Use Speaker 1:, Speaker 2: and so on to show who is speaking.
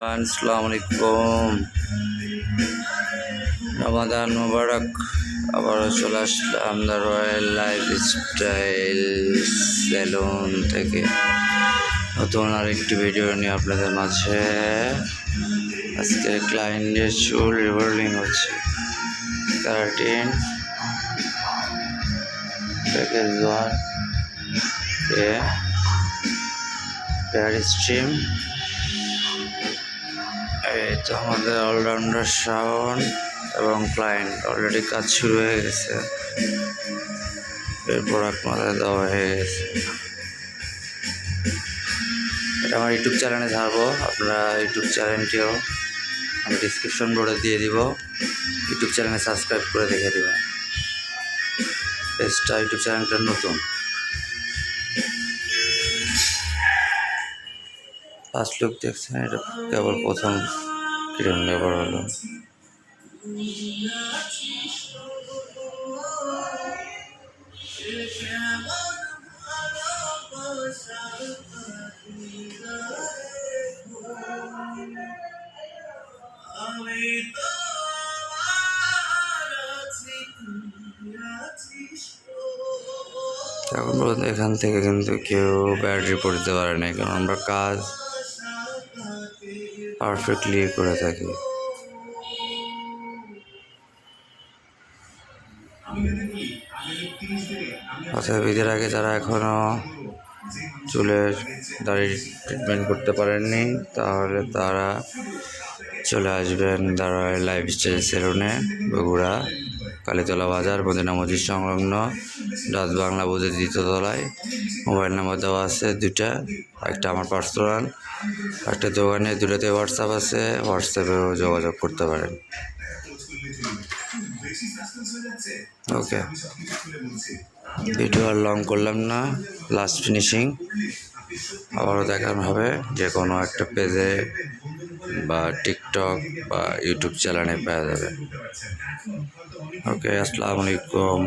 Speaker 1: আসসালামু আলাইকুম, রমাদান মোবারক। আবারও চলে আসলাম দ্য রয়্যাল লাইফস্টাইল সেলুন থেকে নতুন আরেকটি ভিডিও নিয়ে আপনাদের মাঝে। আজকে ক্লায়েন্টের চুল রিবলিং হচ্ছে, কারাটিন প্যাকেজ 1 হেয়ার স্ট্রিম। এই তো আমাদের অলরাউন্ডার শাওন এবং ক্লায়েন্ট অলরেডি কাজ শুরু হয়ে গেছে, এর প্রোডাক্ট মাথায় দেওয়া হয়ে গেছে। এটা আমার ইউটিউব চ্যানেলে ছাড়বো, আপনারা ইউটিউব চ্যানেলটিও আমি ডিসক্রিপশন বোর্ডে দিয়ে দিব, ইউটিউব চ্যানেলে সাবস্ক্রাইব করে দেখে দেবেন। পেজটা ইউটিউব চ্যানেলটা নতুন, ফার্স্ট লুক দেখছেন, এটা কেবল প্রথম ক্রিম ব্যবহার হলো। এখন পর্যন্ত এখান থেকে কিন্তু কেউ ব্যাড রিপোর্ট দিতে পারে না, কারণ আমরা কাজ পারফেক্টলি করে থাকি। অর্থাৎ ঈদের আগে যারা এখনও চুলের দাড়ি ট্রিটমেন্ট করতে পারেননি, তাহলে তারা চলে আসবেন দ্য রয়্যাল লাইফস্টাইল সেলুনে, বগুড়া কালীতলা বাজার, মদিনা মসজিদ সংলগ্ন, ডাচ বাংলা বুথের 2য় তলায়। মোবাইল নাম্বার দেওয়া আছে 2টা, একটা আমার পার্সোনাল, একটা দোকানে, 2টাতে হোয়াটসঅ্যাপ আছে, হোয়াটসঅ্যাপেও যোগাযোগ করতে পারেন। ওকে, ভিডিও আর লং করলাম না, লাস্ট ফিনিশিং আবারও দেখানো হবে যে কোনো একটা পেজে বা টিকটক বা ইউটিউব চ্যানেলে পাওয়া যাবে। ওকে, আসসালামু আলাইকুম।